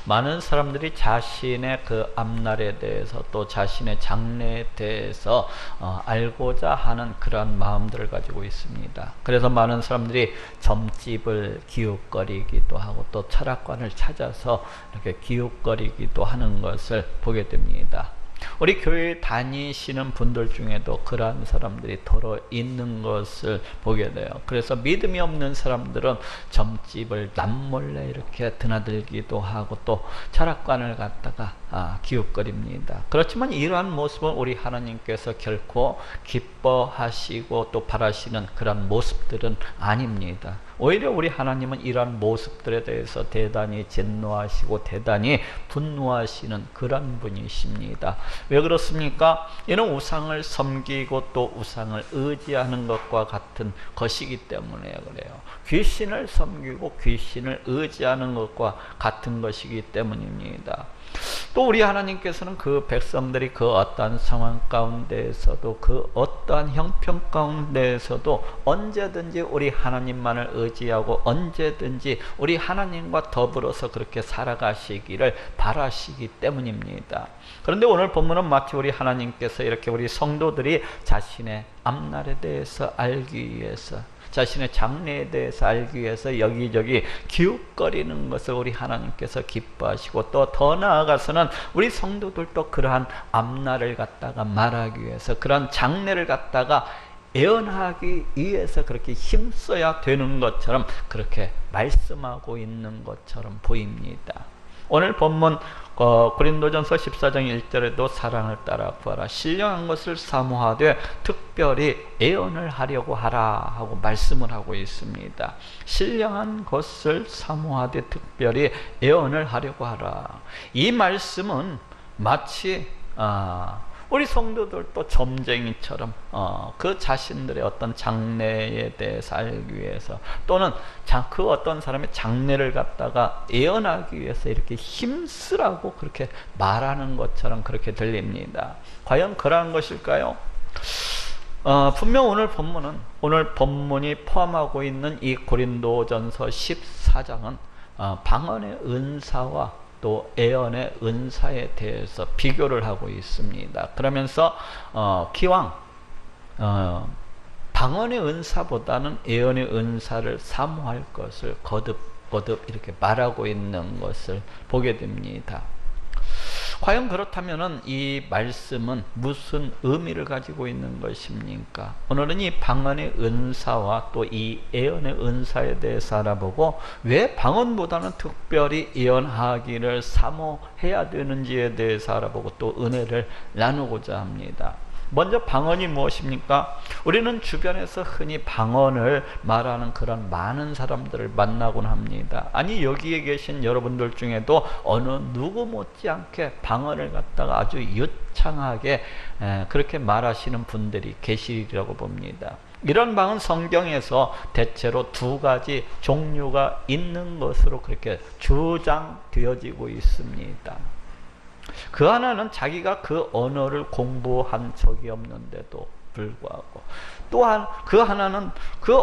많은 사람들이 자신의 그 앞날에 대해서 또 자신의 장래에 대해서 알고자 하는 그러한 마음들을 가지고 있습니다. 그래서 많은 사람들이 점집을 기웃거리기도 하고 또 철학관을 찾아서 이렇게 기웃거리기도 하는 것을 보게 됩니다. 우리 교회 다니시는 분들 중에도 그러한 사람들이 더러 있는 것을 보게 돼요. 그래서 믿음이 없는 사람들은 점집을 남몰래 이렇게 드나들기도 하고 또 철학관을 갖다가 기웃거립니다. 그렇지만 이러한 모습은 우리 하나님께서 결코 기뻐하시고 또 바라시는 그런 모습들은 아닙니다. 오히려 우리 하나님은 이러한 모습들에 대해서 대단히 진노하시고 대단히 분노하시는 그런 분이십니다. 왜 그렇습니까? 이는 우상을 섬기고 또 우상을 의지하는 것과 같은 것이기 때문에 그래요. 귀신을 섬기고 귀신을 의지하는 것과 같은 것이기 때문입니다. 또 우리 하나님께서는 그 백성들이 그 어떠한 상황 가운데에서도 그 어떠한 형편 가운데에서도 언제든지 우리 하나님만을 의지하고 언제든지 우리 하나님과 더불어서 그렇게 살아가시기를 바라시기 때문입니다. 그런데 오늘 본문은 마치 우리 하나님께서 이렇게 우리 성도들이 자신의 앞날에 대해서 알기 위해서 자신의 장래에 대해서 알기 위해서 여기저기 기웃거리는 것을 우리 하나님께서 기뻐하시고 또 더 나아가서는 우리 성도들도 그러한 앞날을 갖다가 말하기 위해서 그러한 장래를 갖다가 예언하기 위해서 그렇게 힘써야 되는 것처럼 그렇게 말씀하고 있는 것처럼 보입니다. 오늘 본문 고린도전서 14장 1절에도 사랑을 따라 구하라, 신령한 것을 사모하되 특별히 예언을 하려고 하라 하고 말씀을 하고 있습니다. 신령한 것을 사모하되 특별히 예언을 하려고 하라. 이 말씀은 마치 우리 성도들도 점쟁이처럼 그 자신들의 어떤 장래에 대해서 알기 위해서 또는 그 어떤 사람의 장래를 갖다가 예언하기 위해서 이렇게 힘쓰라고 그렇게 말하는 것처럼 그렇게 들립니다. 과연 그러한 것일까요? 분명 오늘 본문이 포함하고 있는 이 고린도전서 14장은 방언의 은사와 또 예언의 은사에 대해서 비교를 하고 있습니다. 그러면서 기왕 방언의 은사보다는 예언의 은사를 사모할 것을 거듭 이렇게 말하고 있는 것을 보게 됩니다. 과연 그렇다면 이 말씀은 무슨 의미를 가지고 있는 것입니까? 오늘은 이 방언의 은사와 또 이 예언의 은사에 대해서 알아보고 왜 방언보다는 특별히 예언하기를 사모해야 되는지에 대해서 알아보고 또 은혜를 나누고자 합니다. 먼저 방언이 무엇입니까? 우리는 주변에서 흔히 방언을 말하는 그런 많은 사람들을 만나곤 합니다. 아니 여기에 계신 여러분들 중에도 어느 누구 못지않게 방언을 갖다가 아주 유창하게 그렇게 말하시는 분들이 계시리라고 봅니다. 이런 방언 성경에서 대체로 두 가지 종류가 있는 것으로 그렇게 주장되어지고 있습니다. 그 하나는 자기가 그 언어를 공부한 적이 없는데도 불구하고, 또한 그 하나는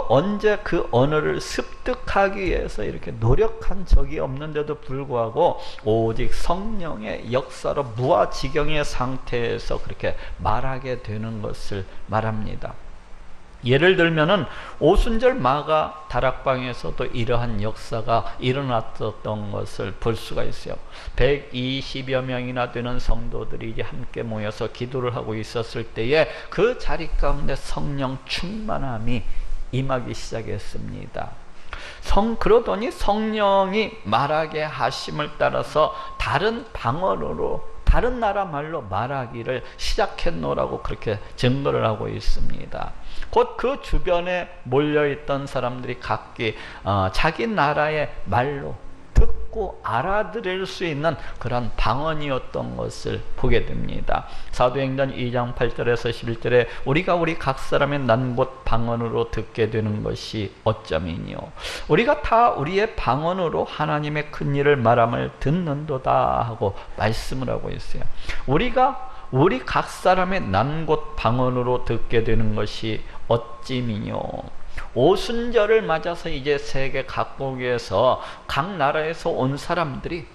언제 그 언어를 습득하기 위해서 이렇게 노력한 적이 없는데도 불구하고 오직 성령의 역사로 무아지경의 상태에서 그렇게 말하게 되는 것을 말합니다. 예를 들면은 오순절 마가 다락방에서도 이러한 역사가 일어났었던 것을 볼 수가 있어요. 120여 명이나 되는 성도들이 이제 함께 모여서 기도를 하고 있었을 때에 그 자리 가운데 성령 충만함이 임하기 시작했습니다. 그러더니 성령이 말하게 하심을 따라서 다른 방언으로 다른 나라 말로 말하기를 시작했노라고 그렇게 증거를 하고 있습니다. 곧 그 주변에 몰려있던 사람들이 각기 자기 나라의 말로 듣고 알아들을 수 있는 그런 방언이었던 것을 보게 됩니다. 사도행전 2장 8절에서 11절에 우리가 우리 각 사람의 난 곳 방언으로 듣게 되는 것이 어쩌면요, 우리가 다 우리의 방언으로 하나님의 큰 일을 말함을 듣는도다 하고 말씀을 하고 있어요. 우리가 우리 각 사람의 난 곳 방언으로 듣게 되는 것이 어찌미뇨. 오순절을 맞아서 이제 세계 각국에서 각 나라에서 온 사람들이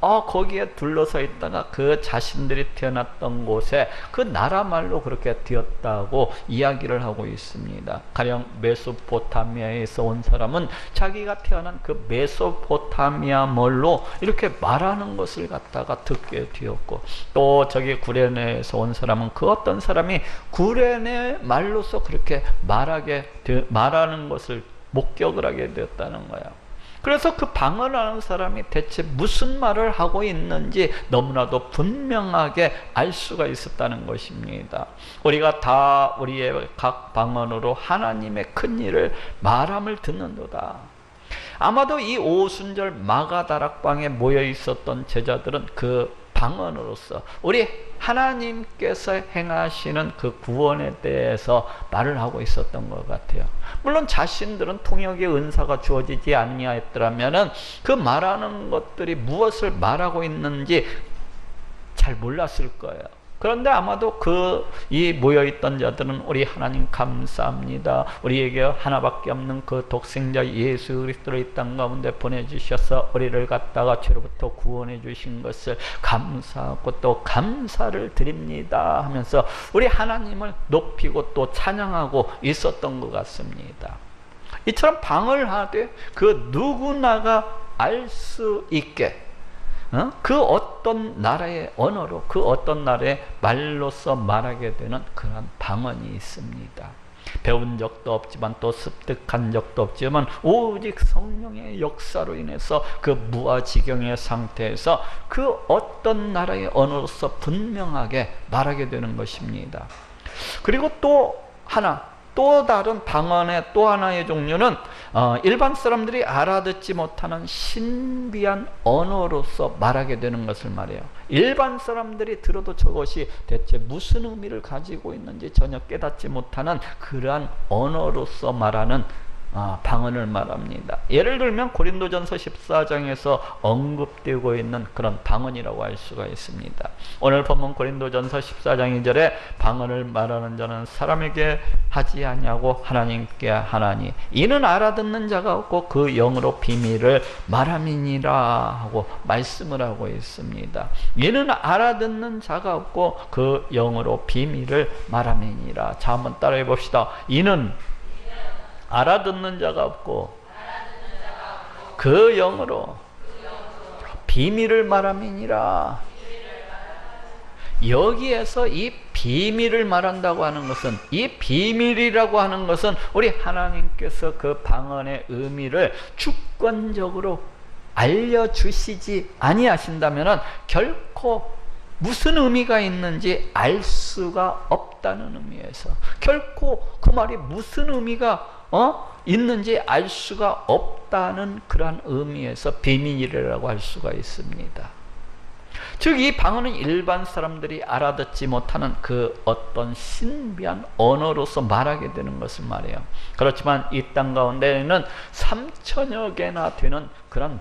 거기에 둘러서 있다가 그 자신들이 태어났던 곳에 그 나라 말로 그렇게 되었다고 이야기를 하고 있습니다. 가령 메소포타미아에서 온 사람은 자기가 태어난 그 메소포타미아 말로 이렇게 말하는 것을 갖다가 듣게 되었고, 또 저기 구레네에서 온 사람은 그 어떤 사람이 구레네 말로서 그렇게 말하는 것을 목격을 하게 되었다는 거야. 그래서 그 방언하는 사람이 대체 무슨 말을 하고 있는지 너무나도 분명하게 알 수가 있었다는 것입니다. 우리가 다 우리의 각 방언으로 하나님의 큰 일을 말함을 듣는도다. 아마도 이 오순절 마가다락방에 모여 있었던 제자들은 그 방언으로서 우리 하나님께서 행하시는 그 구원에 대해서 말을 하고 있었던 것 같아요. 물론 자신들은 통역의 은사가 주어지지 아니하였더라면 그 말하는 것들이 무엇을 말하고 있는지 잘 몰랐을 거예요. 그런데 아마도 이 모여있던 자들은 우리 하나님 감사합니다. 우리에게 하나밖에 없는 그 독생자 예수 그리스도를 이 땅 가운데 보내주셔서 우리를 갖다가 죄로부터 구원해 주신 것을 감사하고 또 감사를 드립니다 하면서 우리 하나님을 높이고 또 찬양하고 있었던 것 같습니다. 이처럼 방언을 하되 그 누구나가 알 수 있게 그 어떤 나라의 언어로, 그 어떤 나라의 말로서 말하게 되는 그런 방언이 있습니다. 배운 적도 없지만 또 습득한 적도 없지만 오직 성령의 역사로 인해서 그 무아지경의 상태에서 그 어떤 나라의 언어로서 분명하게 말하게 되는 것입니다. 그리고 또 다른 방언의 또 하나의 종류는 일반 사람들이 알아듣지 못하는 신비한 언어로서 말하게 되는 것을 말해요. 일반 사람들이 들어도 저것이 대체 무슨 의미를 가지고 있는지 전혀 깨닫지 못하는 그러한 언어로서 말하는 방언을 말합니다. 예를 들면 고린도전서 14장에서 언급되고 있는 그런 방언이라고 할 수가 있습니다. 오늘 본문 고린도전서 14장 2절에 방언을 말하는 자는 사람에게 하지 아니하고 하나님께 하나니 이는 알아듣는 자가 없고 그 영으로 비밀을 말함이니라 하고 말씀을 하고 있습니다. 이는 알아듣는 자가 없고 그 영으로 비밀을 말함이니라. 자, 한번 따라해 봅시다. 이는 알아듣는 자가 없고 그 영으로 비밀을 말함이니라. 여기에서 이 비밀을 말한다고 하는 것은, 이 비밀이라고 하는 것은 우리 하나님께서 그 방언의 의미를 주권적으로 알려주시지 아니하신다면 결코 무슨 의미가 있는지 알 수가 없다는 의미에서, 결코 그 말이 무슨 의미가 있는지 알 수가 없다는 그러한 의미에서 비밀이라고 할 수가 있습니다. 즉 이 방언은 일반 사람들이 알아듣지 못하는 그 어떤 신비한 언어로서 말하게 되는 것을 말해요. 그렇지만 이 땅 가운데에는 3천여 개나 되는 그런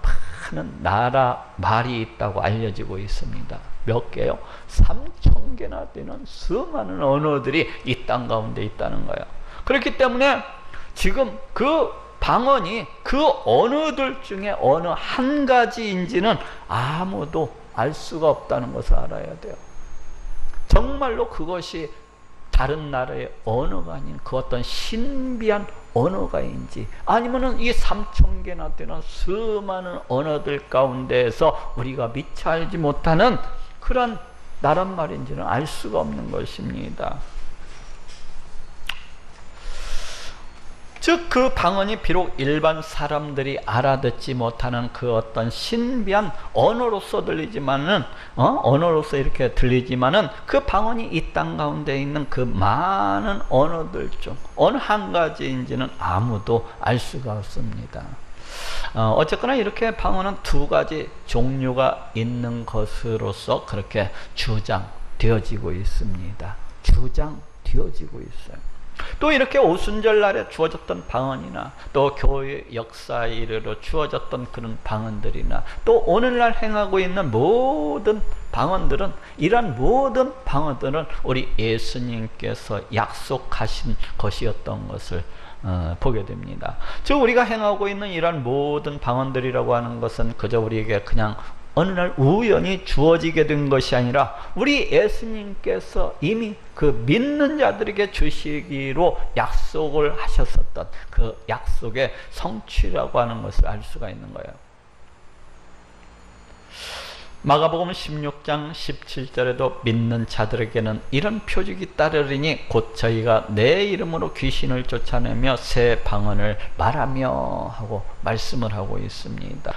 많은 나라 말이 있다고 알려지고 있습니다. 몇 개요? 3천 개나 되는 수많은 언어들이 이 땅 가운데 있다는 거예요. 그렇기 때문에 지금 그 방언이 그 언어들 중에 어느 한 가지인지는 아무도 알 수가 없다는 것을 알아야 돼요. 정말로 그것이 다른 나라의 언어가 아닌 그 어떤 신비한 언어가인지, 아니면은 이 3천 개나 되는 수많은 언어들 가운데에서 우리가 미처 알지 못하는 그런 나란 말인지는 알 수가 없는 것입니다. 즉 그 방언이 비록 일반 사람들이 알아듣지 못하는 그 어떤 신비한 언어로서 들리지만은 언어로서 이렇게 들리지만은 그 방언이 이 땅 가운데 있는 그 많은 언어들 중 어느 한 가지인지는 아무도 알 수가 없습니다. 어쨌거나 이렇게 방언은 두 가지 종류가 있는 것으로서 그렇게 주장되어지고 있습니다. 주장되어지고 있어요. 또 이렇게 오순절 날에 주어졌던 방언이나 또 교회 역사에 이르러 주어졌던 그런 방언들이나 또 오늘날 행하고 있는 모든 방언들은, 이러한 모든 방언들은 우리 예수님께서 약속하신 것이었던 것을 보게 됩니다. 즉 우리가 행하고 있는 이러한 모든 방언들이라고 하는 것은 그저 우리에게 그냥 어느 날 우연히 주어지게 된 것이 아니라 우리 예수님께서 이미 그 믿는 자들에게 주시기로 약속을 하셨었던 그 약속의 성취라고 하는 것을 알 수가 있는 거예요. 마가복음 16장 17절에도 믿는 자들에게는 이런 표적이 따르리니 곧 저희가 내 이름으로 귀신을 쫓아내며 새 방언을 말하며 하고 말씀을 하고 있습니다.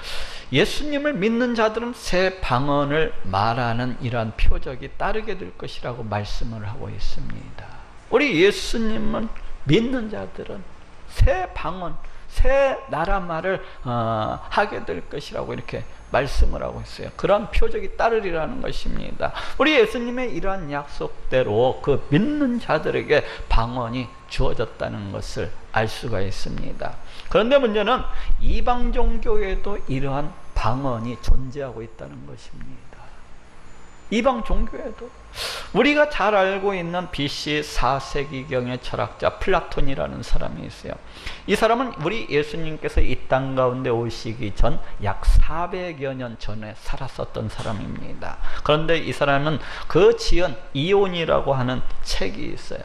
예수님을 믿는 자들은 새 방언을 말하는 이러한 표적이 따르게 될 것이라고 말씀을 하고 있습니다. 우리 예수님은 믿는 자들은 새 방언, 새 나라 말을 하게 될 것이라고 이렇게 말씀을 하고 있어요. 그런 표적이 따르리라는 것입니다. 우리 예수님의 이러한 약속대로 그 믿는 자들에게 방언이 주어졌다는 것을 알 수가 있습니다. 그런데 문제는 이방 종교에도 이러한 방언이 존재하고 있다는 것입니다. 이방 종교에도 우리가 잘 알고 있는 BC 4세기경의 철학자 플라톤이라는 사람이 있어요. 이 사람은 우리 예수님께서 이 땅 가운데 오시기 전 약 400여 년 전에 살았었던 사람입니다. 그런데 이 사람은 그 지은 이온이라고 하는 책이 있어요.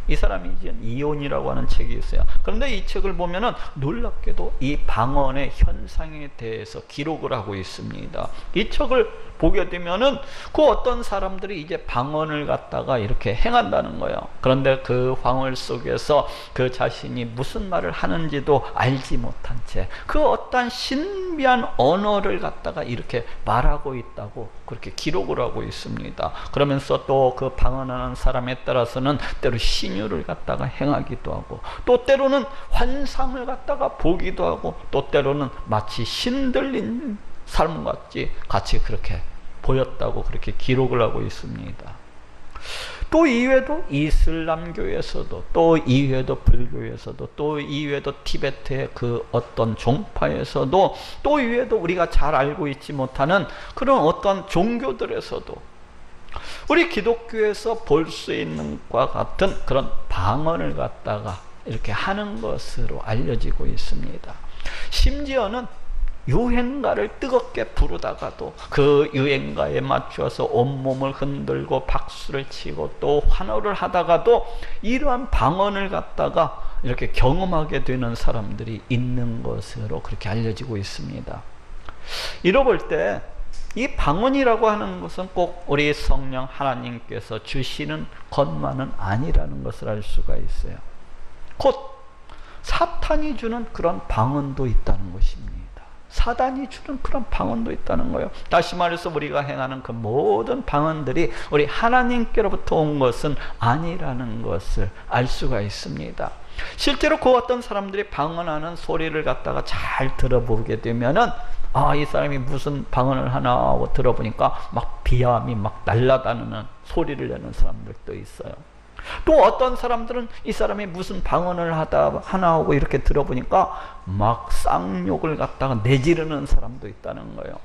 이 사람이 지은 이온이라고 하는 책이 있어요. 그런데 이 책을 보면은 놀랍게도 이 방언의 현상에 대해서 기록을 하고 있습니다. 이 책을 보게 되면은 그 어떤 사람들이 이제 방언을 갖다가 이렇게 행한다는 거예요. 그런데 그 황홀 속에서 그 자신이 무슨 말을 하는지도 알지 못한 채 그 어떤 신비한 언어를 갖다가 이렇게 말하고 있다고 그렇게 기록을 하고 있습니다. 그러면서 또 그 방언하는 사람에 따라서는 때로 신유를 갖다가 행하기도 하고 또 때로는 환상을 갖다가 보기도 하고 또 때로는 마치 신들린 삶같이 그렇게 보였다고 그렇게 기록을 하고 있습니다. 또 이외에도 이슬람교에서도 또 이외에도 불교에서도 또 이외에도 티베트의 그 어떤 종파에서도 또 이외에도 우리가 잘 알고 있지 못하는 그런 어떤 종교들에서도 우리 기독교에서 볼 수 있는 것과 같은 그런 방언을 갖다가 이렇게 하는 것으로 알려지고 있습니다. 심지어는 유행가를 뜨겁게 부르다가도 그 유행가에 맞춰서 온몸을 흔들고 박수를 치고 또 환호를 하다가도 이러한 방언을 갖다가 이렇게 경험하게 되는 사람들이 있는 것으로 그렇게 알려지고 있습니다. 이러 볼 때 이 방언이라고 하는 것은 꼭 우리 성령 하나님께서 주시는 것만은 아니라는 것을 알 수가 있어요. 곧 사탄이 주는 그런 방언도 있다는 것입니다. 사단이 주는 그런 방언도 있다는 거예요. 다시 말해서 우리가 행하는 그 모든 방언들이 우리 하나님께로부터 온 것은 아니라는 것을 알 수가 있습니다. 실제로 그 어떤 사람들이 방언하는 소리를 갖다가 잘 들어보게 되면은 이 사람이 무슨 방언을 하나 하고 들어보니까 막 비암이 막 날아다니는 소리를 내는 사람들도 있어요. 또 어떤 사람들은 이 사람이 무슨 방언을 하나 하고 이렇게 들어보니까 막 쌍욕을 갖다가 내지르는 사람도 있다는 거예요.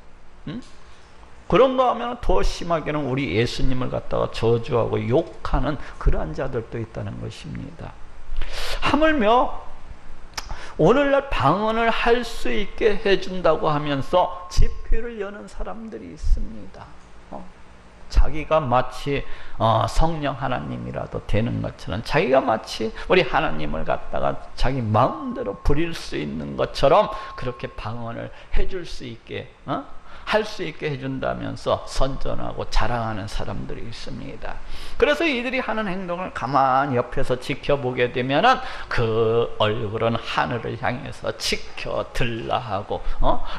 그런가 하면 더 심하게는 우리 예수님을 갖다가 저주하고 욕하는 그러한 자들도 있다는 것입니다. 하물며 오늘날 방언을 할 수 있게 해준다고 하면서 집회를 여는 사람들이 있습니다. 자기가 마치 성령 하나님이라도 되는 것처럼 자기가 마치 우리 하나님을 갖다가 자기 마음대로 부릴 수 있는 것처럼 그렇게 방언을 해줄 수 있게 할 수 있게 해준다면서 선전하고 자랑하는 사람들이 있습니다. 그래서 이들이 하는 행동을 가만히 옆에서 지켜보게 되면은 그 얼굴은 하늘을 향해서 지켜들라 하고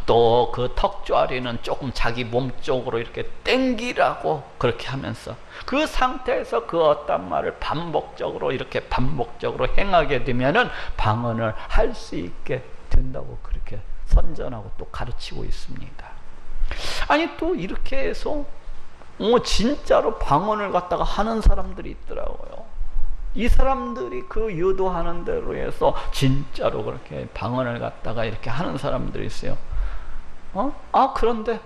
또 그 턱좌리는 조금 자기 몸 쪽으로 이렇게 땡기라고 그렇게 하면서 그 상태에서 그 어떤 말을 반복적으로 행하게 되면은 방언을 할 수 있게 된다고 그렇게 선전하고 또 가르치고 있습니다. 아니 또 이렇게 해서 진짜로 방언을 갖다가 하는 사람들이 있더라고요. 이 사람들이 그 유도하는 대로 해서 진짜로 그렇게 방언을 갖다가 이렇게 하는 사람들이 있어요. 그런데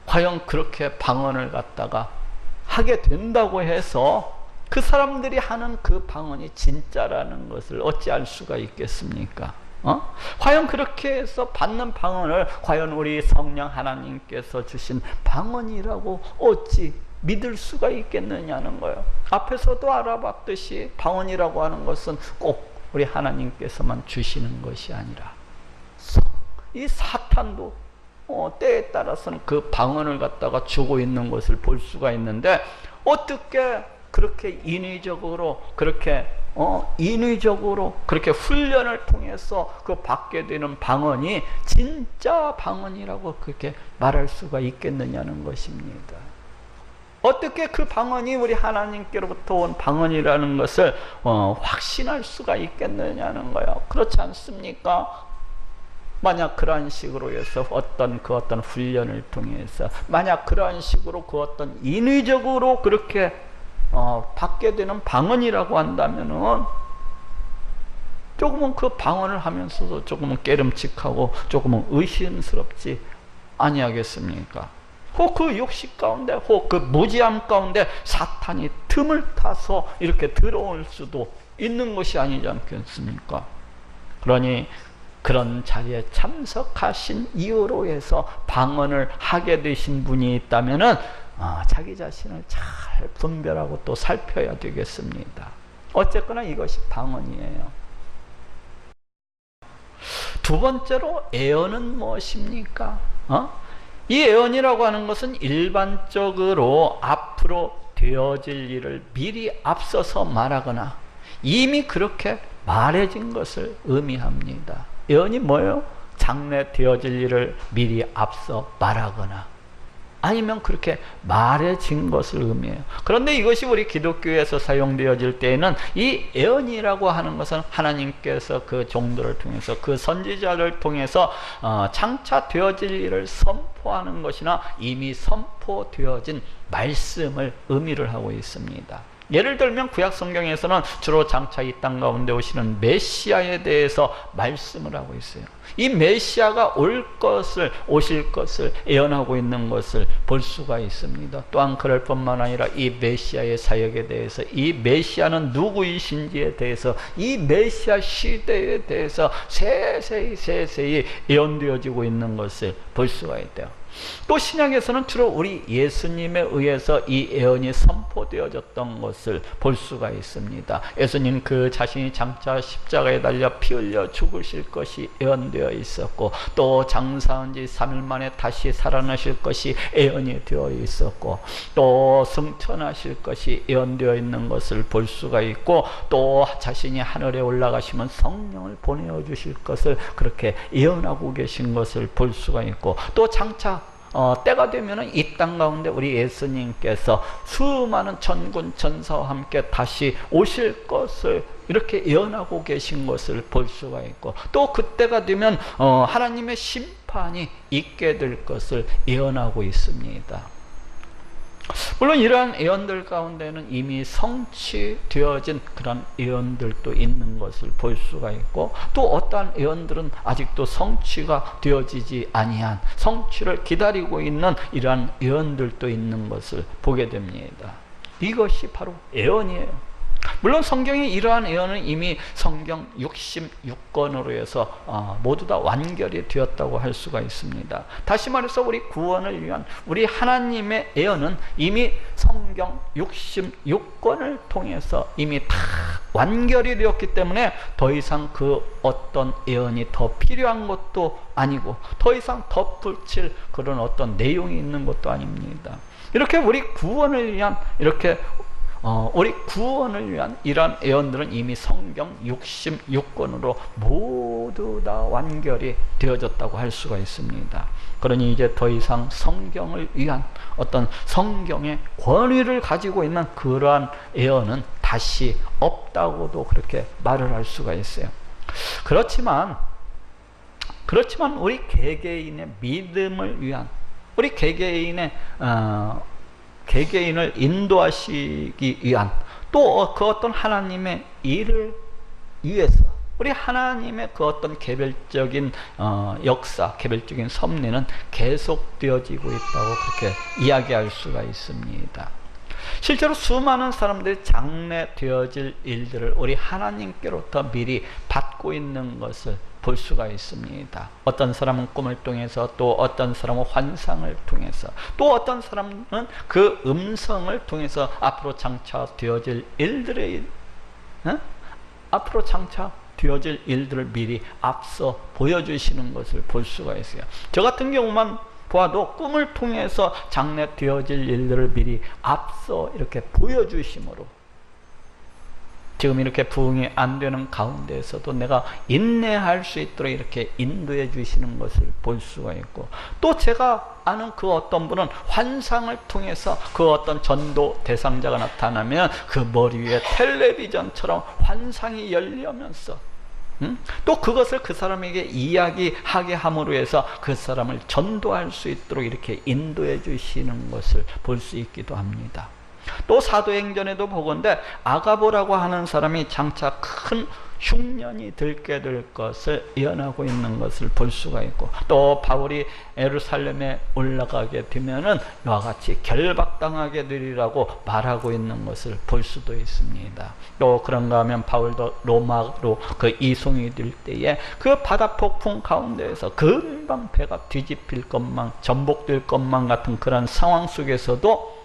과연 그렇게 방언을 갖다가 하게 된다고 해서 그 사람들이 하는 그 방언이 진짜라는 것을 어찌 알 수가 있겠습니까? 과연 그렇게 해서 받는 방언을 과연 우리 성령 하나님께서 주신 방언이라고 어찌 믿을 수가 있겠느냐는 거예요. 앞에서도 알아봤듯이 방언이라고 하는 것은 꼭 우리 하나님께서만 주시는 것이 아니라 이 사탄도 때에 따라서는 그 방언을 갖다가 주고 있는 것을 볼 수가 있는데, 어떻게 그렇게 인위적으로 그렇게 훈련을 통해서 그 받게 되는 방언이 진짜 방언이라고 그렇게 말할 수가 있겠느냐는 것입니다. 어떻게 그 방언이 우리 하나님께로부터 온 방언이라는 것을 확신할 수가 있겠느냐는 거예요. 그렇지 않습니까? 만약 그러한 식으로 해서 어떤 훈련을 통해서, 만약 그러한 식으로 그 어떤 인위적으로 그렇게 받게 되는 방언이라고 한다면은 조금은 그 방언을 하면서도 조금은 깨름칙하고 조금은 의심스럽지 아니하겠습니까? 혹 그 욕심 가운데, 혹 그 무지함 가운데 사탄이 틈을 타서 이렇게 들어올 수도 있는 것이 아니지 않겠습니까? 그러니 그런 자리에 참석하신 이유로 해서 방언을 하게 되신 분이 있다면은 자기 자신을 잘 분별하고 또 살펴야 되겠습니다. 어쨌거나 이것이 방언이에요. 두 번째로 애언은 무엇입니까? 이 애언이라고 하는 것은 일반적으로 앞으로 되어질 일을 미리 앞서서 말하거나 이미 그렇게 말해진 것을 의미합니다. 애언이 뭐예요? 장래 되어질 일을 미리 앞서 말하거나 아니면 그렇게 말해진 것을 의미해요. 그런데 이것이 우리 기독교에서 사용되어질 때에는 이 애언이라고 하는 것은 하나님께서 그 종들을 통해서, 그 선지자를 통해서 장차 되어질 일을 선포하는 것이나 이미 선포되어진 말씀을 의미를 하고 있습니다. 예를 들면 구약 성경에서는 주로 장차 이 땅 가운데 오시는 메시아에 대해서 말씀을 하고 있어요. 이 메시아가 오실 것을 예언하고 있는 것을 볼 수가 있습니다. 또한 그럴 뿐만 아니라 이 메시아의 사역에 대해서, 이 메시아는 누구이신지에 대해서, 이 메시아 시대에 대해서 세세히 예언되어지고 있는 것을 볼 수가 있대요. 또 신약에서는 주로 우리 예수님에 의해서 이 예언이 선포되어졌던 것을 볼 수가 있습니다. 예수님 그 자신이 장차 십자가에 달려 피 흘려 죽으실 것이 예언되어 있었고, 또 장사한 지 3일 만에 다시 살아나실 것이 예언이 되어 있었고, 또 승천하실 것이 예언되어 있는 것을 볼 수가 있고, 또 자신이 하늘에 올라가시면 성령을 보내어 주실 것을 그렇게 예언하고 계신 것을 볼 수가 있고, 또 장차 때가 되면은 이 땅 가운데 우리 예수님께서 수많은 천군 천사와 함께 다시 오실 것을 이렇게 예언하고 계신 것을 볼 수가 있고, 또 그때가 되면 하나님의 심판이 있게 될 것을 예언하고 있습니다. 물론 이러한 예언들 가운데는 이미 성취되어진 그런 예언들도 있는 것을 볼 수가 있고, 또 어떠한 예언들은 아직도 성취가 되어지지 아니한, 성취를 기다리고 있는 이러한 예언들도 있는 것을 보게 됩니다. 이것이 바로 예언이에요. 물론 성경이 이러한 예언은 이미 성경 66권으로 해서 모두 다 완결이 되었다고 할 수가 있습니다. 다시 말해서 우리 구원을 위한 우리 하나님의 예언은 이미 성경 66권을 통해서 이미 다 완결이 되었기 때문에 더 이상 그 어떤 예언이 더 필요한 것도 아니고, 더 이상 덧붙일 그런 어떤 내용이 있는 것도 아닙니다. 이렇게 우리 구원을 위한 우리 구원을 위한 이러한 예언들은 이미 성경 66권으로 모두 다 완결이 되어졌다고 할 수가 있습니다. 그러니 이제 더 이상 성경을 위한 어떤 성경의 권위를 가지고 있는 그러한 예언은 다시 없다고도 그렇게 말을 할 수가 있어요. 그렇지만 우리 개개인의 믿음을 위한, 우리 개개인을 인도하시기 위한, 또 그 어떤 하나님의 일을 위해서 우리 하나님의 그 어떤 개별적인 역사, 개별적인 섭리는 계속되어지고 있다고 그렇게 이야기할 수가 있습니다. 실제로 수많은 사람들이 장래 되어질 일들을 우리 하나님께로부터 미리 받고 있는 것을 볼 수가 있습니다. 어떤 사람은 꿈을 통해서, 또 어떤 사람은 환상을 통해서, 또 어떤 사람은 그 음성을 통해서 앞으로 장차 되어질 일들의 앞으로 장차 되어질 일들을 미리 앞서 보여주시는 것을 볼 수가 있어요. 저 같은 경우만 보아도 꿈을 통해서 장래 되어질 일들을 미리 앞서 이렇게 보여주심으로 지금 이렇게 부응이 안 되는 가운데에서도 내가 인내할 수 있도록 이렇게 인도해 주시는 것을 볼 수가 있고, 또 제가 아는 그 어떤 분은 환상을 통해서 그 어떤 전도 대상자가 나타나면 그 머리 위에 텔레비전처럼 환상이 열리면서 또 그것을 그 사람에게 이야기하게 함으로 해서 그 사람을 전도할 수 있도록 이렇게 인도해 주시는 것을 볼 수 있기도 합니다. 또 사도행전에도 보건대 아가보라고 하는 사람이 장차 큰 흉년이 들게 될 것을 예언하고 있는 것을 볼 수가 있고, 또 바울이 예루살렘에 올라가게 되면은 이와 같이 결박당하게 되리라고 말하고 있는 것을 볼 수도 있습니다. 또 그런가 하면 바울도 로마로 그 이송이 될 때에 그 바다 폭풍 가운데에서 금방 배가 뒤집힐 것만, 전복될 것만 같은 그런 상황 속에서도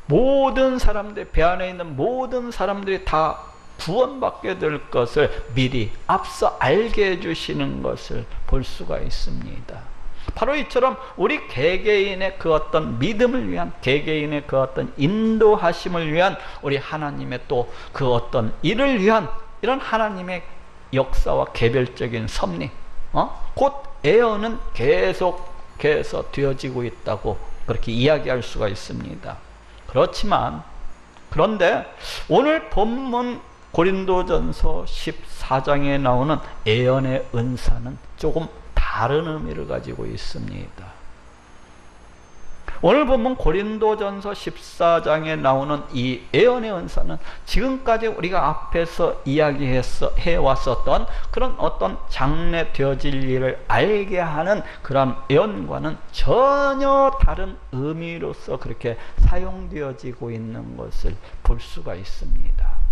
모든 사람들, 배 안에 있는 모든 사람들이 다 구원받게 될 것을 미리 앞서 알게 해주시는 것을 볼 수가 있습니다. 바로 이처럼 우리 개개인의 그 어떤 믿음을 위한, 개개인의 그 어떤 인도하심을 위한 우리 하나님의 또 그 어떤 일을 위한 이런 하나님의 역사와 개별적인 섭리, 곧 예언은 계속해서 되어지고 있다고 그렇게 이야기할 수가 있습니다. 그런데 오늘 본문 고린도전서 14장에 나오는 예언의 은사는 조금 다른 의미를 가지고 있습니다. 오늘 본문 고린도전서 14장에 나오는 이 예언의 은사는 지금까지 우리가 앞에서 해왔었던 그런 어떤 장래 되어질 일을 알게 하는 그런 예언과는 전혀 다른 의미로서 그렇게 사용되어지고 있는 것을 볼 수가 있습니다.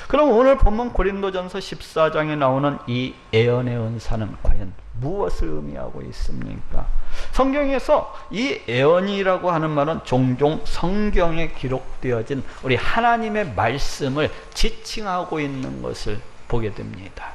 그럼 오늘 본문 고린도전서 14장에 나오는 이 예언의 은사는 과연 무엇을 의미하고 있습니까? 성경에서 이 예언이라고 하는 말은 종종 성경에 기록되어진 우리 하나님의 말씀을 지칭하고 있는 것을 보게 됩니다.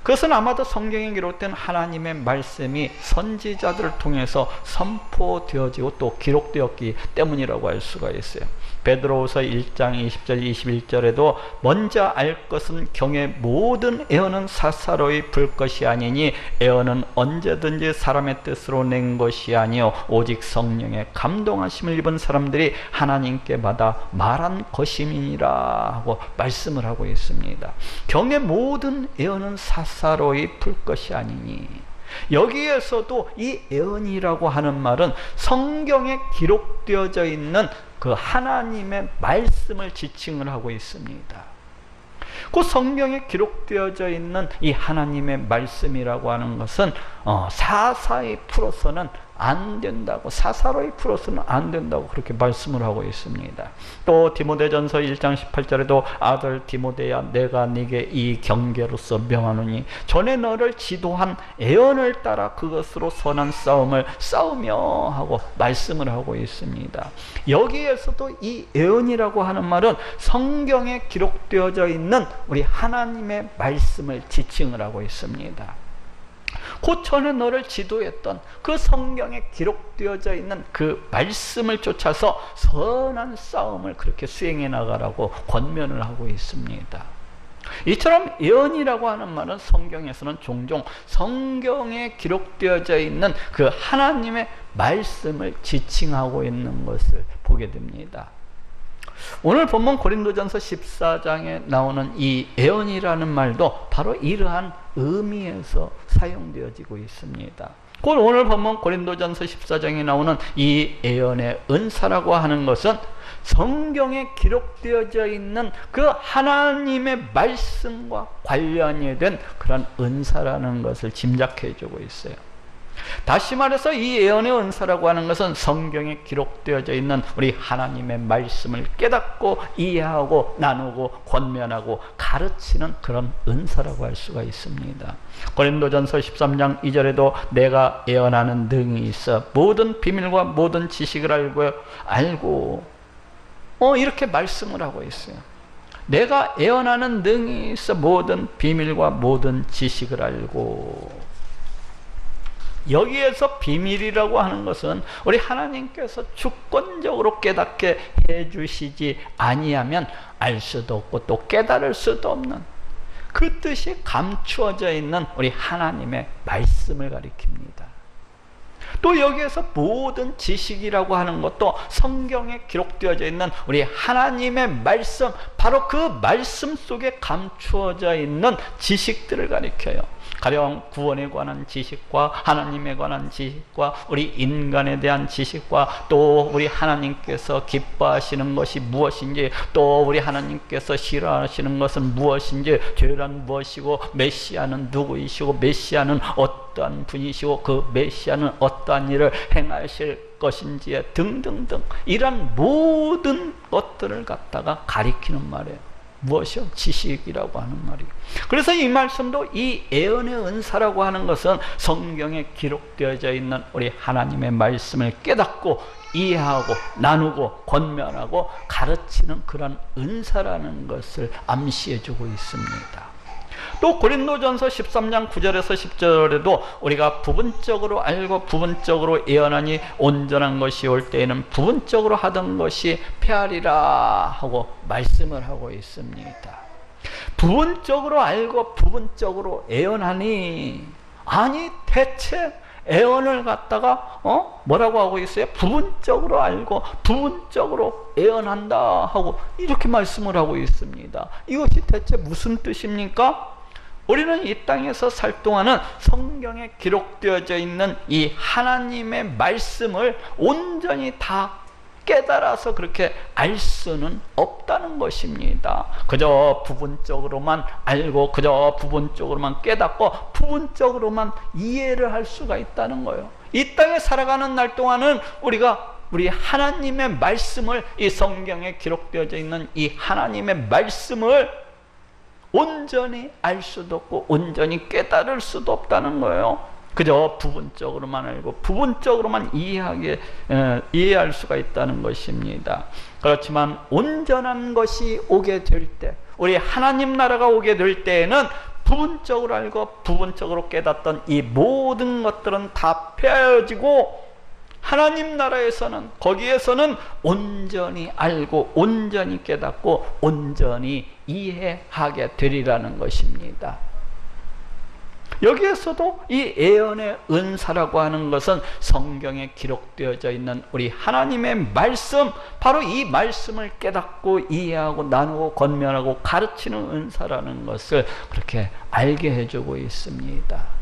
그것은 아마도 성경에 기록된 하나님의 말씀이 선지자들을 통해서 선포되어지고 또 기록되었기 때문이라고 할 수가 있어요. 베드로후서 1장 20절 21절에도 먼저 알 것은 경의 모든 예언은 사사로이 불 것이 아니니 예언은 언제든지 사람의 뜻으로 낸 것이 아니요 오직 성령의 감동하심을 입은 사람들이 하나님께 받아 말한 것임이니라 하고 말씀을 하고 있습니다. 경의 모든 예언은 사사로이 풀 것이 아니니, 여기에서도 이 예언이라고 하는 말은 성경에 기록되어져 있는 그 하나님의 말씀을 지칭을 하고 있습니다. 그 성경에 기록되어져 있는 이 하나님의 말씀이라고 하는 것은 사사히 풀어서는 안 된다고, 사사로이 풀어서는 안 된다고 그렇게 말씀을 하고 있습니다. 또 디모데전서 1장 18절에도 아들 디모데야 내가 네게 이 경계로서 명하노니 전에 너를 지도한 예언을 따라 그것으로 선한 싸움을 싸우며 하고 말씀을 하고 있습니다. 여기에서도 이 예언이라고 하는 말은 성경에 기록되어져 있는 우리 하나님의 말씀을 지칭을 하고 있습니다. 곧 전에 너를 지도했던 그 성경에 기록되어져 있는 그 말씀을 쫓아서 선한 싸움을 그렇게 수행해 나가라고 권면을 하고 있습니다. 이처럼 예언이라고 하는 말은 성경에서는 종종 성경에 기록되어져 있는 그 하나님의 말씀을 지칭하고 있는 것을 보게 됩니다. 오늘 본문 고린도전서 14장에 나오는 이 예언이라는 말도 바로 이러한 의미에서 사용되어지고 있습니다. 오늘 본문 고린도전서 14장에 나오는 이 예언의 은사라고 하는 것은 성경에 기록되어져 있는 그 하나님의 말씀과 관련이 된 그런 은사라는 것을 짐작해 주고 있어요. 다시 말해서 이 예언의 은사라고 하는 것은 성경에 기록되어져 있는 우리 하나님의 말씀을 깨닫고 이해하고 나누고 권면하고 가르치는 그런 은사라고 할 수가 있습니다. 고린도전서 13장 2절에도 내가 예언하는 능이 있어 모든 비밀과 모든 지식을 알고 이렇게 말씀을 하고 있어요. 내가 예언하는 능이 있어 모든 비밀과 모든 지식을 알고. 여기에서 비밀이라고 하는 것은 우리 하나님께서 주권적으로 깨닫게 해주시지 아니하면 알 수도 없고 또 깨달을 수도 없는 그 뜻이 감추어져 있는 우리 하나님의 말씀을 가리킵니다. 또 여기에서 모든 지식이라고 하는 것도 성경에 기록되어져 있는 우리 하나님의 말씀, 바로 그 말씀 속에 감추어져 있는 지식들을 가리켜요. 가령 구원에 관한 지식과 하나님에 관한 지식과 우리 인간에 대한 지식과 또 우리 하나님께서 기뻐하시는 것이 무엇인지, 또 우리 하나님께서 싫어하시는 것은 무엇인지, 죄란 무엇이고 메시아는 누구이시고 메시아는 어떠한 분이시고 그 메시아는 어떠한 일을 행하실 것인지 등등등, 이런 모든 것들을 갖다가 가리키는 말이에요. 무엇이요? 지식이라고 하는 말이에요. 그래서 이 말씀도 이 예언의 은사라고 하는 것은 성경에 기록되어져 있는 우리 하나님의 말씀을 깨닫고 이해하고 나누고 권면하고 가르치는 그런 은사라는 것을 암시해주고 있습니다. 또 고린도전서 13장 9절에서 10절에도 우리가 부분적으로 알고 부분적으로 예언하니 온전한 것이 올 때에는 부분적으로 하던 것이 폐하리라 하고 말씀을 하고 있습니다. 부분적으로 알고 부분적으로 예언하니, 아니 대체 예언을 갖다가 뭐라고 하고 있어요? 부분적으로 알고 부분적으로 예언한다 하고 이렇게 말씀을 하고 있습니다. 이것이 대체 무슨 뜻입니까? 우리는 이 땅에서 살 동안은 성경에 기록되어져 있는 이 하나님의 말씀을 온전히 다 깨달아서 그렇게 알 수는 없다는 것입니다. 그저 부분적으로만 알고 그저 부분적으로만 깨닫고 부분적으로만 이해를 할 수가 있다는 거예요. 이 땅에 살아가는 날 동안은 우리가 우리 하나님의 말씀을, 이 성경에 기록되어져 있는 이 하나님의 말씀을 온전히 알 수도 없고 온전히 깨달을 수도 없다는 거예요. 그저 부분적으로만 알고 부분적으로만 이해할 수가 있다는 것입니다. 그렇지만 온전한 것이 오게 될 때, 우리 하나님 나라가 오게 될 때에는 부분적으로 알고 부분적으로 깨닫던 이 모든 것들은 다 폐하여지고 하나님 나라에서는, 거기에서는 온전히 알고 온전히 깨닫고 온전히 이해하게 되리라는 것입니다. 여기에서도 이 예언의 은사라고 하는 것은 성경에 기록되어져 있는 우리 하나님의 말씀, 바로 이 말씀을 깨닫고 이해하고 나누고 권면하고 가르치는 은사라는 것을 그렇게 알게 해주고 있습니다.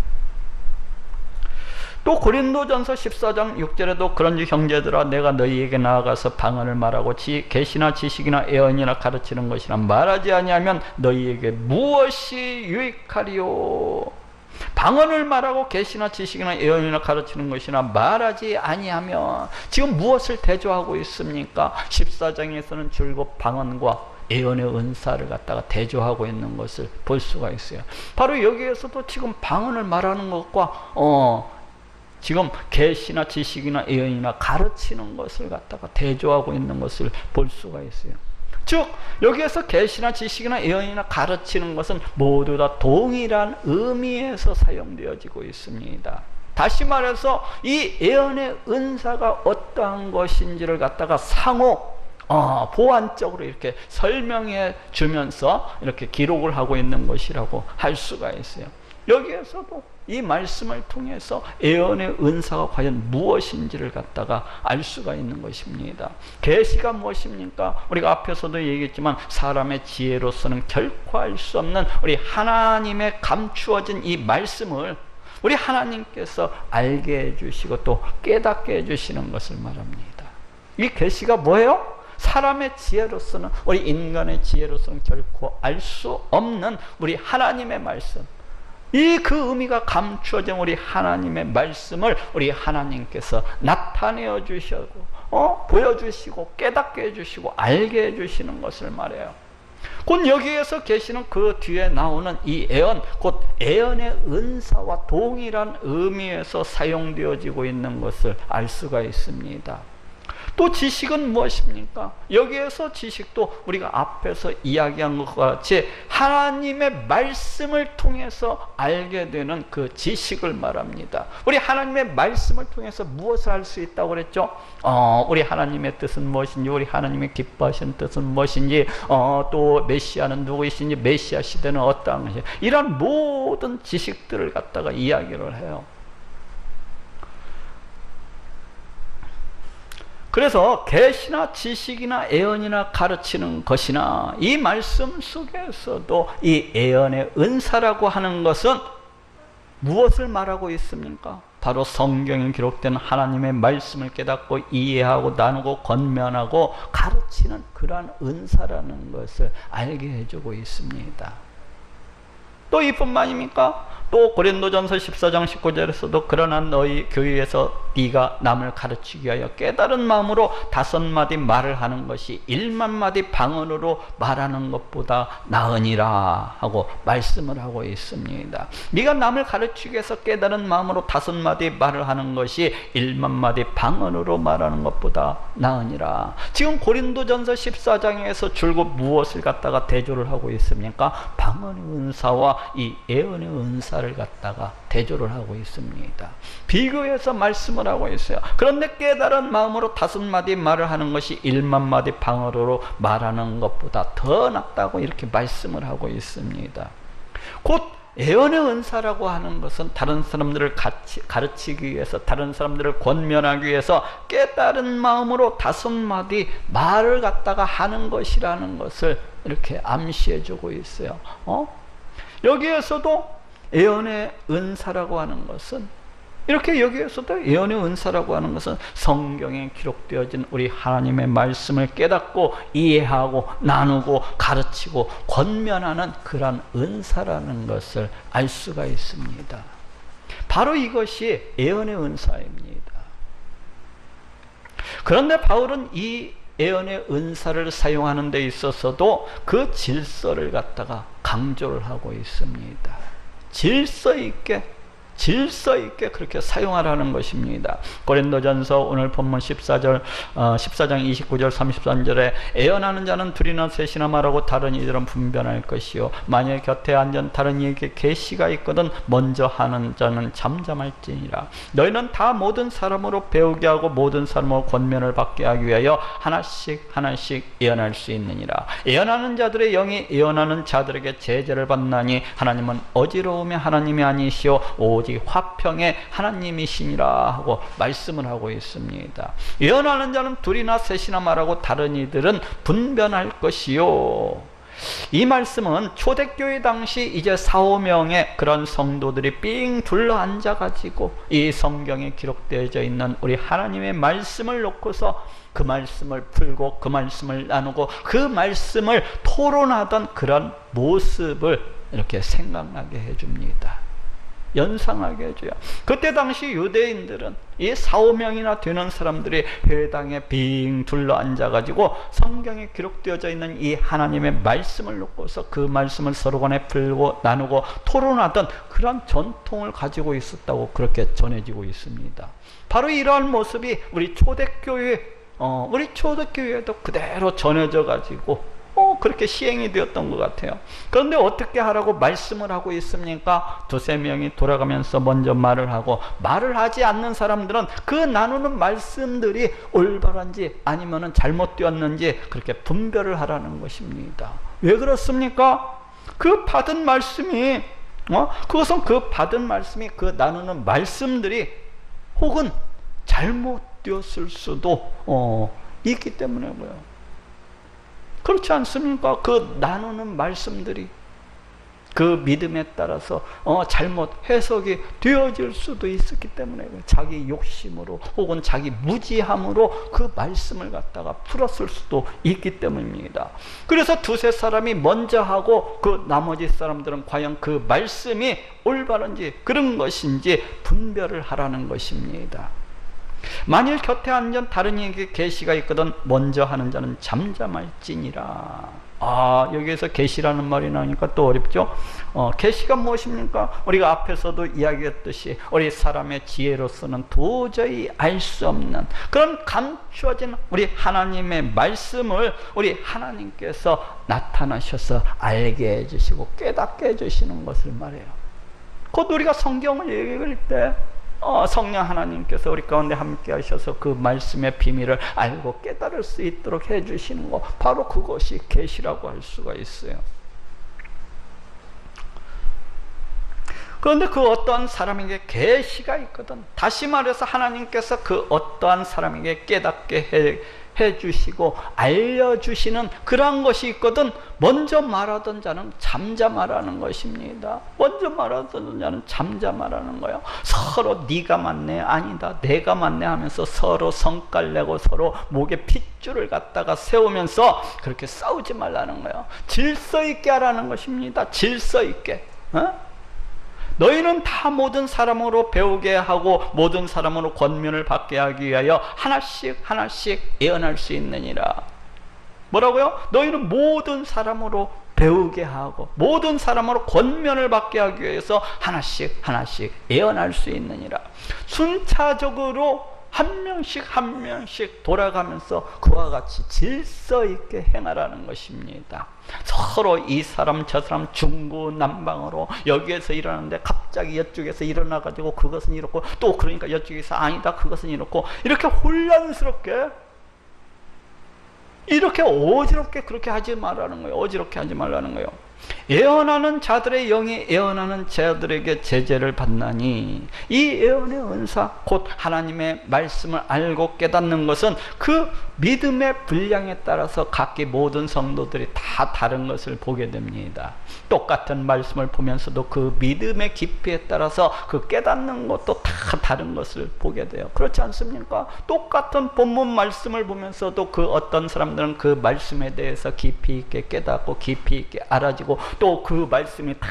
또 고린도전서 14장 6절에도 그런즉 형제들아 내가 너희에게 나아가서 방언을 말하고 계시나 지식이나 예언이나 가르치는 것이나 말하지 아니하면 너희에게 무엇이 유익하리요? 방언을 말하고 계시나 지식이나 예언이나 가르치는 것이나 말하지 아니하면 지금 무엇을 대조하고 있습니까? 14장에서는 줄곧 방언과 예언의 은사를 갖다가 대조하고 있는 것을 볼 수가 있어요. 바로 여기에서도 지금 방언을 말하는 것과 지금 계시나 지식이나 예언이나 가르치는 것을 갖다가 대조하고 있는 것을 볼 수가 있어요. 즉 여기에서 계시나 지식이나 예언이나 가르치는 것은 모두 다 동일한 의미에서 사용되어지고 있습니다. 다시 말해서 이 예언의 은사가 어떠한 것인지를 갖다가 상호 보완적으로 이렇게 설명해 주면서 이렇게 기록을 하고 있는 것이라고 할 수가 있어요. 여기에서도 이 말씀을 통해서 예언의 은사가 과연 무엇인지를 갖다가 알 수가 있는 것입니다. 계시가 무엇입니까? 우리가 앞에서도 얘기했지만 사람의 지혜로서는 결코 알 수 없는 우리 하나님의 감추어진 이 말씀을 우리 하나님께서 알게 해주시고 또 깨닫게 해주시는 것을 말합니다. 이 계시가 뭐예요? 사람의 지혜로서는, 우리 인간의 지혜로서는 결코 알 수 없는 우리 하나님의 말씀, 이 그 의미가 감추어진 우리 하나님의 말씀을 우리 하나님께서 나타내어 주시고 보여주시고 깨닫게 해주시고 알게 해주시는 것을 말해요. 곧 여기에서 계시는 그 뒤에 나오는 이 예언, 곧 예언의 은사와 동일한 의미에서 사용되어지고 있는 것을 알 수가 있습니다. 또 지식은 무엇입니까? 여기에서 지식도 우리가 앞에서 이야기한 것과 같이 하나님의 말씀을 통해서 알게 되는 그 지식을 말합니다. 우리 하나님의 말씀을 통해서 무엇을 알 수 있다고 그랬죠? 우리 하나님의 뜻은 무엇인지, 우리 하나님의 기뻐하시는 뜻은 무엇인지, 또 메시아는 누구이신지, 메시아 시대는 어떠한 것인지, 이런 모든 지식들을 갖다가 이야기를 해요. 그래서 계시나 지식이나 예언이나 가르치는 것이나 이 말씀 속에서도 이 예언의 은사라고 하는 것은 무엇을 말하고 있습니까? 바로 성경에 기록된 하나님의 말씀을 깨닫고 이해하고 나누고 권면하고 가르치는 그러한 은사라는 것을 알게 해주고 있습니다. 또 이뿐만입니까? 또 고린도전서 14장 19절에서도 그러나 너희 교회에서 네가 남을 가르치기 위하여 깨달은 마음으로 5마디 말을 하는 것이 1만마디 방언으로 말하는 것보다 나으니라 하고 말씀을 하고 있습니다. 네가 남을 가르치기 위해서 깨달은 마음으로 5마디 말을 하는 것이 1만마디 방언으로 말하는 것보다 나으니라. 지금 고린도전서 14장에서 줄곧 무엇을 갖다가 대조를 하고 있습니까? 방언의 은사와 이 예언의 은사를 갖다가 대조를 하고 있습니다. 비교해서 말씀을 하고 있어요. 그런데 깨달은 마음으로 5마디 말을 하는 것이 1만마디 방언으로 말하는 것보다 더 낫다고 이렇게 말씀을 하고 있습니다. 곧 예언의 은사라고 하는 것은 다른 사람들을 가르치기 위해서, 다른 사람들을 권면하기 위해서 깨달은 마음으로 5마디 말을 갖다가 하는 것이라는 것을 이렇게 암시해 주고 있어요. 여기에서도 예언의 은사라고 하는 것은, 이렇게 여기에서도 예언의 은사라고 하는 것은 성경에 기록되어진 우리 하나님의 말씀을 깨닫고 이해하고 나누고 가르치고 권면하는 그런 은사라는 것을 알 수가 있습니다. 바로 이것이 예언의 은사입니다. 그런데 바울은 이 예언의 은사를 사용하는 데 있어서도 그 질서를 갖다가 강조를 하고 있습니다. 질서 있게 그렇게 사용하라는 것입니다. 고린도전서 오늘 본문 14장 29절 33절에 예언하는 자는 둘이나 셋이나 말하고 다른 이들은 분변할 것이요 만일 곁에 앉은 다른 이에게 계시가 있거든 먼저 하는 자는 잠잠할지니라. 너희는 다 모든 사람으로 배우게 하고 모든 사람으로 권면을 받게 하기 위하여 하나씩 예언할 수 있느니라. 예언하는 자들의 영이 예언하는 자들에게 제재를 받나니 하나님은 어지러움의 하나님이 아니시오 오직 화평의 하나님이시니라 하고 말씀을 하고 있습니다. 예언하는 자는 둘이나 셋이나 말하고 다른 이들은 분변할 것이요. 이 말씀은 초대교회 당시 이제 4-5명의 그런 성도들이 삥 둘러 앉아가지고 이 성경에 기록되어져 있는 우리 하나님의 말씀을 놓고서 그 말씀을 풀고 그 말씀을 나누고 그 말씀을 토론하던 그런 모습을 이렇게 생각나게 해줍니다. 연상하게 해줘요. 그때 당시 유대인들은 이 4-5명이나 되는 사람들이 회당에 빙 둘러 앉아가지고 성경에 기록되어져 있는 이 하나님의 말씀을 놓고서 그 말씀을 서로 간에 풀고 나누고 토론하던 그런 전통을 가지고 있었다고 그렇게 전해지고 있습니다. 바로 이러한 모습이 우리 초대교회에도 그대로 전해져 가지고 그렇게 시행이 되었던 것 같아요. 그런데 어떻게 하라고 말씀을 하고 있습니까? 2-3명이 돌아가면서 먼저 말을 하고, 말을 하지 않는 사람들은 그 나누는 말씀들이 올바른지 아니면 잘못되었는지 그렇게 분별을 하라는 것입니다. 왜 그렇습니까? 그 받은 말씀이 그것은 그 받은 말씀이 그 나누는 말씀들이 혹은 잘못되었을 수도 있기 때문에고요. 그렇지 않습니까? 그 나누는 말씀들이 그 믿음에 따라서 잘못 해석이 되어질 수도 있었기 때문에 자기 욕심으로 혹은 자기 무지함으로 그 말씀을 갖다가 풀었을 수도 있기 때문입니다. 그래서 두세 사람이 먼저 하고 그 나머지 사람들은 과연 그 말씀이 올바른지 그런 것인지 분별을 하라는 것입니다. 만일 곁에 앉은 다른 이에게 계시가 있거든 먼저 하는 자는 잠잠할지니라. 여기에서 계시라는 말이 나오니까 또 어렵죠. 계시가 무엇입니까? 우리가 앞에서도 이야기했듯이 우리 사람의 지혜로서는 도저히 알 수 없는 그런 감추어진 우리 하나님의 말씀을 우리 하나님께서 나타나셔서 알게 해주시고 깨닫게 해주시는 것을 말해요. 곧 우리가 성경을 읽을 때 성령 하나님께서 우리 가운데 함께 하셔서 그 말씀의 비밀을 알고 깨달을 수 있도록 해주시는 것, 바로 그것이 계시라고 할 수가 있어요. 그런데 그 어떠한 사람에게 계시가 있거든, 다시 말해서 하나님께서 그 어떠한 사람에게 깨닫게 해주시고 알려주시는 그러한 것이 있거든 먼저 말하던 자는 잠잠하라는 것입니다. 먼저 말하던 자는 잠잠하라는 거예요. 서로 네가 맞네, 아니다, 내가 맞네 하면서 서로 성깔 내고 서로 목에 핏줄을 갖다가 세우면서 그렇게 싸우지 말라는 거예요. 질서 있게 하라는 것입니다. 질서 있게. 너희는 다 모든 사람으로 배우게 하고 모든 사람으로 권면을 받게 하기 위하여 하나씩 하나씩 예언할 수 있느니라. 뭐라고요? 너희는 모든 사람으로 배우게 하고 모든 사람으로 권면을 받게 하기 위해서 하나씩 하나씩 예언할 수 있느니라. 순차적으로 한 명씩 한 명씩 돌아가면서 그와 같이 질서 있게 행하라는 것입니다. 서로 이 사람 저 사람 중구난방으로 여기에서 일어나는데 갑자기 이쪽에서 일어나가지고 그것은 이렇고 또 그러니까 이쪽에서 아니다 그것은 이렇고 이렇게 혼란스럽게 이렇게 어지럽게 그렇게 하지 말라는 거예요. 어지럽게 하지 말라는 거예요. 예언하는 자들의 영이 예언하는 자들에게 제재를 받나니 이 예언의 은사 곧 하나님의 말씀을 알고 깨닫는 것은 그 믿음의 분량에 따라서 각기 모든 성도들이 다 다른 것을 보게 됩니다. 똑같은 말씀을 보면서도 그 믿음의 깊이에 따라서 그 깨닫는 것도 다 다른 것을 보게 돼요. 그렇지 않습니까? 똑같은 본문 말씀을 보면서도 그 어떤 사람들은 그 말씀에 대해서 깊이 있게 깨닫고 깊이 있게 알아지고 또 그 말씀이 다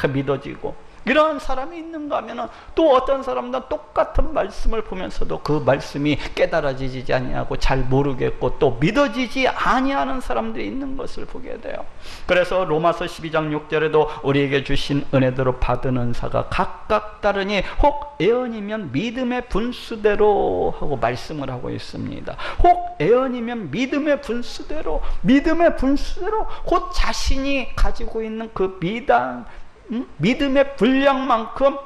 믿어지고 이러한 사람이 있는가 하면은 또 어떤 사람들은 똑같은 말씀을 보면서도 그 말씀이 깨달아지지 아니하고 잘 모르겠고 또 믿어지지 아니하는 사람들이 있는 것을 보게 돼요. 그래서 로마서 12장 6절에도 우리에게 주신 은혜대로 받은 은사가 각각 다르니 혹 예언이면 믿음의 분수대로 하고 말씀을 하고 있습니다. 혹 예언이면 믿음의 분수대로 곧 자신이 가지고 있는 그 믿음의 분량만큼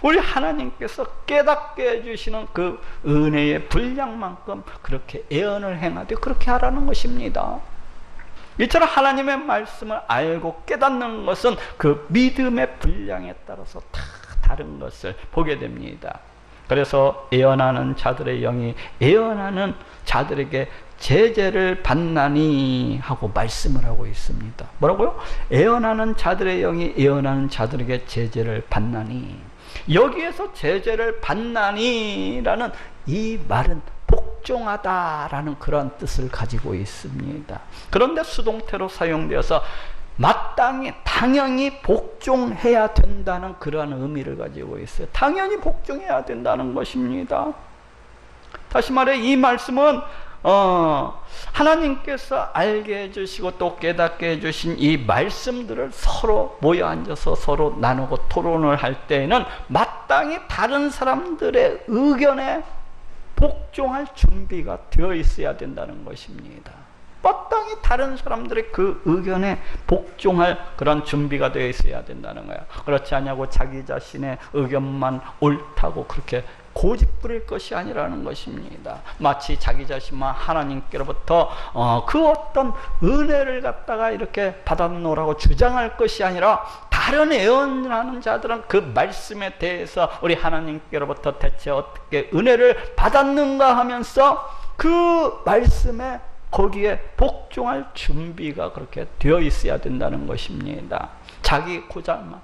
우리 하나님께서 깨닫게 해주시는 그 은혜의 분량만큼 그렇게 예언을 행하되 그렇게 하라는 것입니다. 이처럼 하나님의 말씀을 알고 깨닫는 것은 그 믿음의 분량에 따라서 다 다른 것을 보게 됩니다. 그래서 예언하는 자들의 영이 예언하는 자들에게 제재를 받나니 하고 말씀을 하고 있습니다. 뭐라고요? 예언하는 자들의 영이 예언하는 자들에게 제재를 받나니, 여기에서 제재를 받나니라는 이 말은 복종하다라는 그런 뜻을 가지고 있습니다. 그런데 수동태로 사용되어서 마땅히 당연히 복종해야 된다는 그러한 의미를 가지고 있어요. 당연히 복종해야 된다는 것입니다. 다시 말해 이 말씀은 하나님께서 알게 해주시고 또 깨닫게 해주신 이 말씀들을 서로 모여 앉아서 서로 나누고 토론을 할 때에는 마땅히 다른 사람들의 의견에 복종할 준비가 되어 있어야 된다는 것입니다. 마땅히 다른 사람들의 그 의견에 복종할 그런 준비가 되어 있어야 된다는 거예요. 그렇지 않냐고 자기 자신의 의견만 옳다고 그렇게 고집 부릴 것이 아니라는 것입니다. 마치 자기 자신만 하나님께로부터 그 어떤 은혜를 갖다가 이렇게 받아놓으라고 주장할 것이 아니라 다른 예언하는 자들은 그 말씀에 대해서 우리 하나님께로부터 대체 어떻게 은혜를 받았는가 하면서 그 말씀에 거기에 복종할 준비가 그렇게 되어 있어야 된다는 것입니다. 자기 고장만,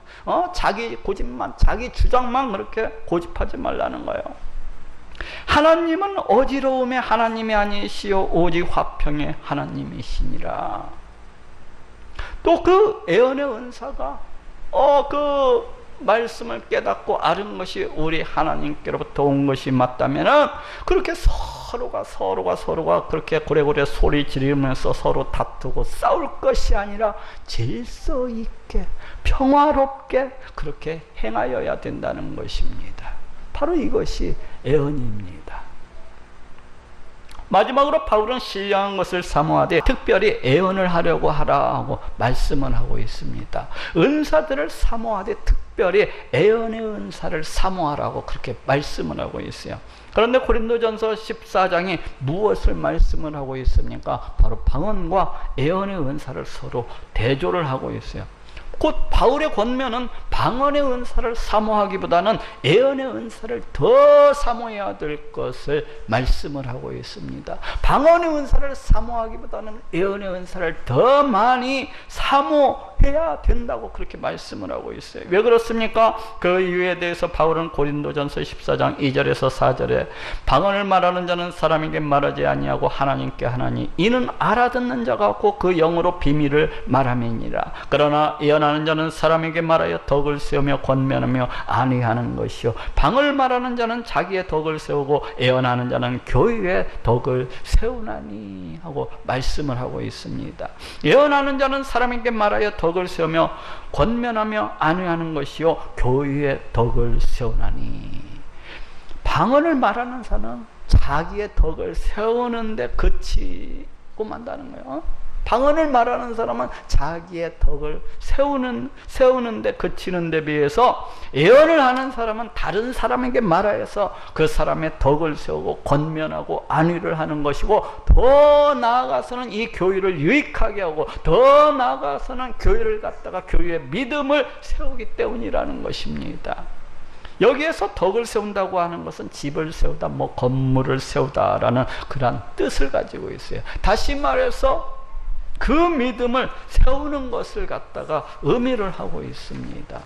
자기 고집만, 자기 주장만 그렇게 고집하지 말라는 거예요. 하나님은 어지러움의 하나님이 아니시오 오직 화평의 하나님이시니라. 또 그 예언의 은사가 그 말씀을 깨닫고 아는 것이 우리 하나님께로부터 온 것이 맞다면은 그렇게 서로가 그렇게 고래고래 소리 지르면서 서로 다투고 싸울 것이 아니라 질서 있게 평화롭게 그렇게 행하여야 된다는 것입니다. 바로 이것이 예언입니다. 마지막으로 바울은 신령한 것을 사모하되 특별히 예언을 하려고 하라 하고 말씀을 하고 있습니다. 은사들을 사모하되 특별히 예언의 은사를 사모하라고 그렇게 말씀을 하고 있어요. 그런데 고린도전서 14장이 무엇을 말씀을 하고 있습니까? 바로 방언과 예언의 은사를 서로 대조를 하고 있어요. 곧 바울의 권면은 방언의 은사를 사모하기보다는 예언의 은사를 더 사모해야 될 것을 말씀을 하고 있습니다. 방언의 은사를 사모하기보다는 예언의 은사를 더 많이 사모해야 된다고 그렇게 말씀을 하고 있어요. 왜 그렇습니까? 그 이유에 대해서 바울은 고린도전서 14장 2절에서 4절에 방언을 말하는 자는 사람에게 말하지 아니하고 하나님께 하나니 이는 알아듣는 자가 없고 그 영으로 비밀을 말함이니라. 그러나 예언하는 자는 사람에게 말하여 덕을 세우며 권면하며 안위하는 것이요 방언을 말하는 자는 자기의 덕을 세우고 예언하는 자는 교회의 덕을 세우나니 하고 말씀을 하고 있습니다. 예언하는 자는 사람에게 말하여 덕을 세우며 권면하며 안위하는 것이요 교회의 덕을 세우나니. 방언을 말하는 자는 자기의 덕을 세우는데 그치고 만다는 거예요. 방언을 말하는 사람은 자기의 덕을 세우는데 그치는 데 비해서 예언을 하는 사람은 다른 사람에게 말하여서 그 사람의 덕을 세우고 권면하고 안위를 하는 것이고 더 나아가서는 이 교회를 유익하게 하고 더 나아가서는 교회를 갖다가 교회의 믿음을 세우기 때문이라는 것입니다. 여기에서 덕을 세운다고 하는 것은 집을 세우다, 건물을 세우다라는 그런 뜻을 가지고 있어요. 다시 말해서 그 믿음을 세우는 것을 갖다가 의미를 하고 있습니다.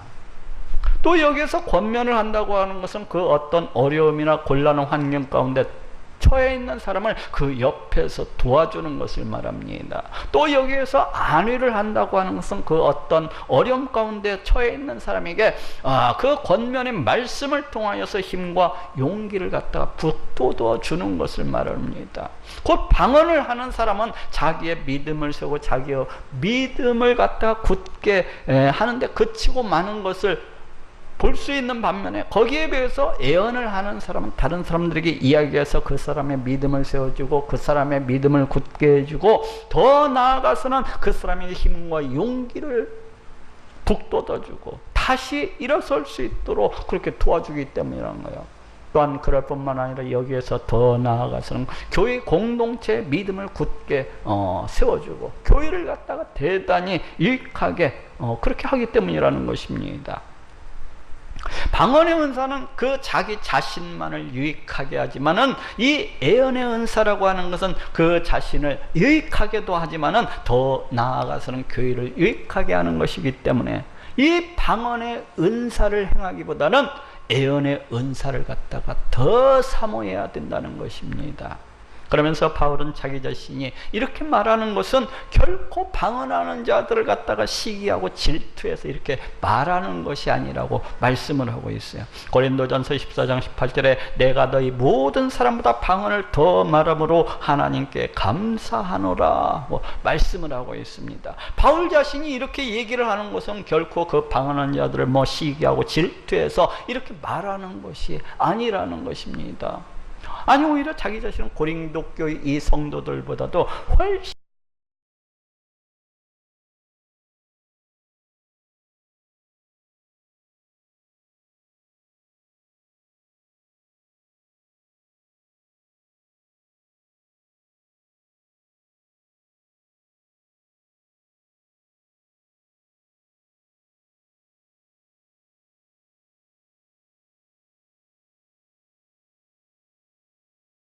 또 여기에서 권면을 한다고 하는 것은 그 어떤 어려움이나 곤란한 환경 가운데 처해 있는 사람을 그 옆에서 도와주는 것을 말합니다. 또 여기에서 안위를 한다고 하는 것은 그 어떤 어려움 가운데 처해 있는 사람에게 그 권면의 말씀을 통하여서 힘과 용기를 갖다가 북돋워 주는 것을 말합니다. 곧 방언을 하는 사람은 자기의 믿음을 세우고 자기의 믿음을 갖다가 굳게 하는데 그치고 마는 것을 볼 수 있는 반면에 거기에 비해서 예언을 하는 사람은 다른 사람들에게 이야기해서 그 사람의 믿음을 세워주고 그 사람의 믿음을 굳게 해주고 더 나아가서는 그 사람의 힘과 용기를 북돋아주고 다시 일어설 수 있도록 그렇게 도와주기 때문이라는 거예요. 또한 그럴 뿐만 아니라 여기에서 더 나아가서는 교회 공동체의 믿음을 굳게 세워주고 교회를 갖다가 대단히 유익하게 그렇게 하기 때문이라는 것입니다. 방언의 은사는 그 자기 자신만을 유익하게 하지만은 이 예언의 은사라고 하는 것은 그 자신을 유익하게도 하지만은 더 나아가서는 교회를 유익하게 하는 것이기 때문에 이 방언의 은사를 행하기보다는 예언의 은사를 갖다가 더 사모해야 된다는 것입니다. 그러면서 바울은 자기 자신이 이렇게 말하는 것은 결코 방언하는 자들을 갖다가 시기하고 질투해서 이렇게 말하는 것이 아니라고 말씀을 하고 있어요. 고린도전서 14장 18절에 내가 너희 모든 사람보다 방언을 더 말함으로 하나님께 감사하노라 말씀을 하고 있습니다. 바울 자신이 이렇게 얘기를 하는 것은 결코 그 방언하는 자들을 시기하고 질투해서 이렇게 말하는 것이 아니라는 것입니다. 아니 오히려 자기 자신은 고린도 교회 이 성도들보다도 훨씬